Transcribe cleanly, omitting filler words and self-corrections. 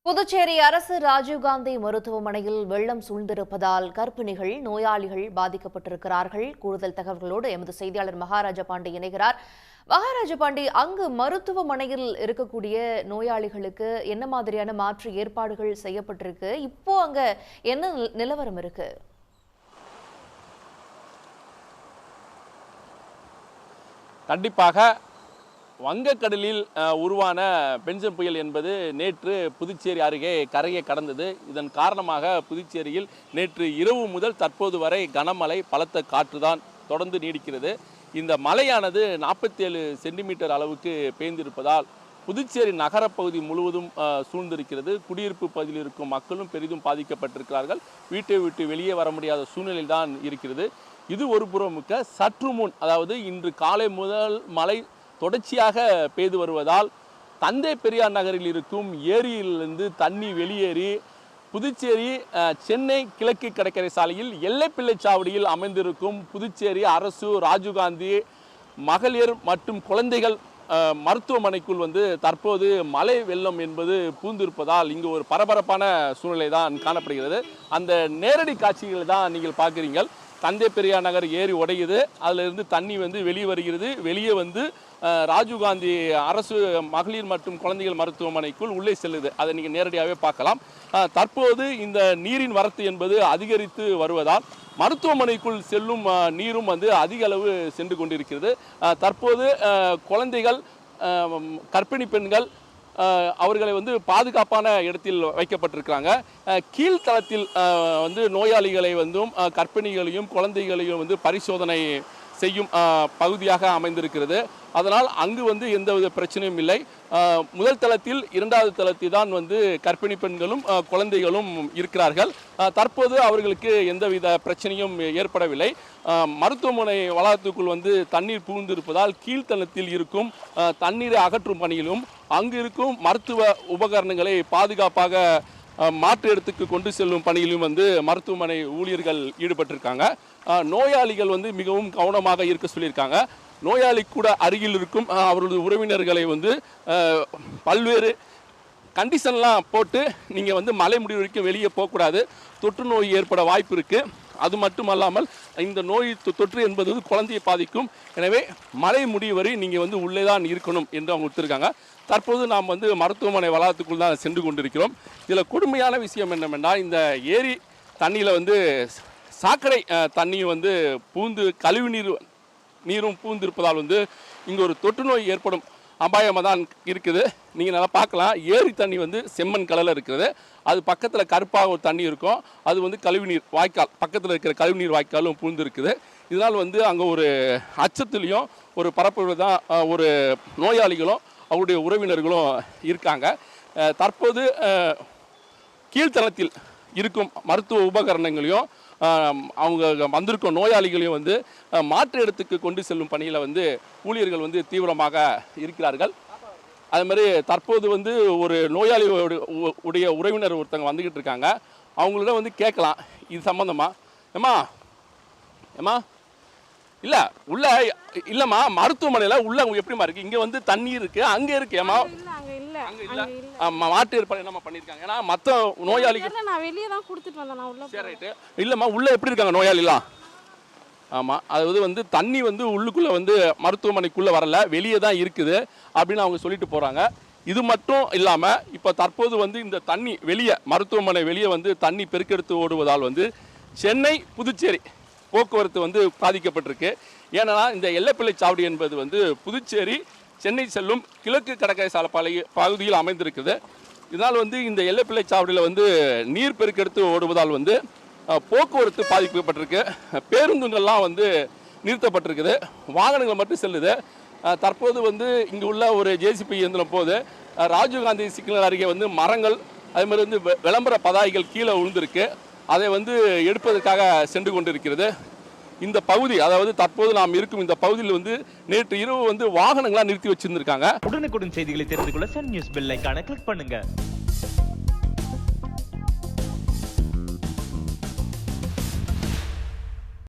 புதுச்சேரி அரசு ராஜீவ்காந்தி மருத்துவமனையில் வெள்ளம் சூழ்ந்திருப்பதால் கர்ப்பிணிகள் நோயாளிகள் பாதிக்கப்பட்டிருக்கிறார்கள். கூடுதல் தகவல்களோடு எமது செய்தியாளர் மகாராஜா பாண்டி இணைகிறார். மகாராஜா பாண்டி, அங்கு மருத்துவமனையில் இருக்கக்கூடிய நோயாளிகளுக்கு என்ன மாதிரியான மாற்று ஏற்பாடுகள் செய்யப்பட்டிருக்கு? இப்போ அங்க என்ன நிலவரம் இருக்கு? கண்டிப்பாக வங்கக்கடலில் உருவான பென்சன் புயல் என்பது நேற்று புதுச்சேரி அருகே கரையை கடந்தது. இதன் காரணமாக புதுச்சேரியில் நேற்று இரவு முதல் தற்போது வரை கனமழை, பலத்த காற்று தான் தொடர்ந்து நீடிக்கிறது. இந்த மழையானது 47 சென்டிமீட்டர் அளவுக்கு பெய்திருப்பதால் புதுச்சேரி நகரப்பகுதி முழுவதும் சூழ்ந்திருக்கிறது. குடியிருப்பு பகுதியில் இருக்கும் மக்களும் பெரிதும் பாதிக்கப்பட்டிருக்கிறார்கள். வீட்டை விட்டு வெளியே வர முடியாத சூழ்நிலை தான் இருக்கிறது. இது ஒரு புறமுக்க சற்று முன், அதாவது இன்று காலை முதல் மழை தொடர்ச்சியாக பெய்து வருவதால் தந்தை பெரியார் நகரில் இருக்கும் ஏரியிலிருந்து தண்ணி வெளியேறி புதுச்சேரி சென்னை கிழக்கு கடற்கரை சாலையில் எல்லைப்பிள்ளை சாவடியில் அமைந்திருக்கும் புதுச்சேரி அரசு ராஜீவ்காந்தி மகளிர் மற்றும் குழந்தைகள் மருத்துவமனைக்குள் தற்போது மழை வெள்ளம் என்பது பூந்திருப்பதால் இங்கு ஒரு பரபரப்பான சூழ்நிலை தான் காணப்படுகிறது. அந்த நேரடி காட்சிகளை தான் நீங்கள் பார்க்குறீங்கள். தந்தை பெரியார் நகர் ஏரி உடையுது, அதிலிருந்து தண்ணி வெளியே வருகிறது. வெளியே ராஜீவ்காந்தி அரசு மகளிர் மற்றும் குழந்தைகள் மருத்துவமனைக்குள் உள்ளே செல்லுது. அதை நீங்கள் நேரடியாகவே பார்க்கலாம். தற்போது இந்த நீரின் வரத்து என்பது அதிகரித்து வருவதால் மருத்துவமனைக்குள் செல்லும் நீரும் அதிக அளவு சென்று கொண்டிருக்கிறது. தற்போது குழந்தைகள், கர்ப்பிணி பெண்கள் அவர்களை பாதுகாப்பான இடத்தில் வைக்கப்பட்டிருக்கிறாங்க. கீழ்த்தளத்தில் நோயாளிகளை கர்ப்பிணிகளையும் குழந்தைகளையும் பரிசோதனை செய்யும் பகுதியாக அமைந்திருக்கிறது. அதனால் அங்கு எந்தவித பிரச்சனையும் இல்லை. முதல் தளத்தில், இரண்டாவது தளத்தில் தான் கர்ப்பிணி பெண்களும் குழந்தைகளும் இருக்கிறார்கள். தற்போது அவர்களுக்கு எந்தவித பிரச்சனையும் ஏற்படவில்லை. மருத்துவமனை வளாகத்துக்குள் தண்ணீர் புகுந்திருப்பதால் கீழ்த்தளத்தில் இருக்கும் தண்ணீரை அகற்றும் பணியிலும் அங்கு இருக்கும் மருத்துவ உபகரணங்களை பாதுகாப்பாக மாற்று இடத்துக்கு கொண்டு செல்லும் பணியிலும் மருத்துவமனை ஊழியர்கள் ஈடுபட்டிருக்காங்க. நோயாளிகள் மிகவும் கவனமாக இருக்க சொல்லியிருக்காங்க. நோயாளி கூட அருகில் இருக்கும் அவர்களது உறவினர்களை பல்வேறு கண்டிஷன்லாம் போட்டு நீங்கள் மழை முடிவு வரைக்கும் வெளியே போகக்கூடாது, தொற்று நோய் ஏற்பட வாய்ப்பு இருக்குது. அது மட்டுமல்லாமல் இந்த நோய் தொற்று என்பது குழந்தையை பாதிக்கும். எனவே மழை முடிவு வரை நீங்கள் உள்ளே தான் இருக்கணும் என்று அவங்க கொடுத்துருக்காங்க. தற்போது நாம் மருத்துவமனை வளாகத்துக்குள் தான் சென்று கொண்டிருக்கிறோம். இதில் கொடுமையான விஷயம் என்னவென்றால், இந்த ஏரி தண்ணியில் சாக்கடை தண்ணியும் பூந்து கழிவு நீரும் பூந்திருப்பதால் இங்கே ஒரு தொற்று நோய் ஏற்படும் அபாயமாக தான் இருக்குது. நீங்கள் நல்லா பார்க்கலாம். ஏரி தண்ணி செம்மண் கலரில் இருக்கிறது. அது பக்கத்தில் கருப்பாக ஒரு தண்ணி இருக்கும். அது கழிவுநீர் வாய்க்கால், பக்கத்தில் இருக்கிற கழிவுநீர் வாய்க்காலும் பூந்திருக்குது. இதனால் அங்கே ஒரு அச்சத்துலேயும் ஒரு பரப்பு தான் ஒரு நோயாளிகளும் அவருடைய உறவினர்களும் இருக்காங்க. தற்போது கீழ்த்தளத்தில் இருக்கும் மருத்துவ உபகரணங்களையும் அவங்க வந்திருக்கும் நோயாளிகளையும் மாற்று இடத்துக்கு கொண்டு செல்லும் பணியில் ஊழியர்கள் தீவிரமாக இருக்கிறார்கள். அது மாதிரி தற்போது ஒரு நோயாளி உடைய உறவினர் ஒருத்தங்க வந்துக்கிட்டு இருக்காங்க. அவங்களோட கேட்கலாம் இது சம்மந்தமாக. ஏம்மா இல்லை உள்ள இல்லைம்மா, மருத்துவமனையில் உள்ள எப்படிமா இருக்குது? இங்கே தண்ணி இருக்குது, அங்கே இருக்கு. ஏமா மாட்டு ஏற்பாடு என்னம்மா பண்ணியிருக்காங்க? ஏன்னா மற்ற நோயாளிகள் நான் வெளியே தான் கொடுத்துட்டு வந்தேன். சரி, ரைட்டு. இல்லைம்மா உள்ளே எப்படி இருக்காங்க நோயாளிலாம்? ஆமாம், அது தண்ணி உள்ளுக்குள்ளே மருத்துவமனைக்குள்ளே வரல, வெளியே தான் இருக்குது அப்படின்னு அவங்க சொல்லிட்டு போகிறாங்க. இது மட்டும் இல்லாமல் இப்போ தற்போது இந்த தண்ணி வெளியே, மருத்துவமனை வெளியே தண்ணி பெருக்கெடுத்து ஓடுவதால் சென்னை புதுச்சேரி போக்குவரத்து பாதிக்கப்பட்டிருக்கு. ஏன்னா இந்த எல்லைப்பிள்ளை சாவடி என்பது புதுச்சேரி சென்னை செல்லும் கிழக்கு கடற்கரை சாலை பகுதியில் அமைந்திருக்குது. இதனால் இந்த எல்லைப்பிள்ளை சாவடியில் நீர் பெருக்கெடுத்து ஓடுவதால் போக்குவரத்து பாதிக்கப்பட்டிருக்கு. பேருந்துகள்லாம் நிறுத்தப்பட்டிருக்குது, வாகனங்கள் மட்டும் செல்லுது. தற்போது இங்கே உள்ள ஒரு ஜேசிபி இயந்திரம் போது ராஜீவ்காந்தி சிக்னல் அருகே மரங்கள், அது மாதிரி விளம்பர பதாகைகள் கீழே விழுந்திருக்கு. அதை எடுப்பதற்காக சென்று கொண்டிருக்கிறது. இந்த பகுதி, அதாவது தற்போது நாம் இருக்கும் இந்த பகுதியில் நேற்று இரவு வாகனங்களாக நிறுத்தி வச்சிருந்திருக்காங்க. உடனுக்குடன் செய்திகளை தெரிந்து கொள்ள சன் நியூஸ் பெல் ஐகானை கிளிக் பண்ணுங்க.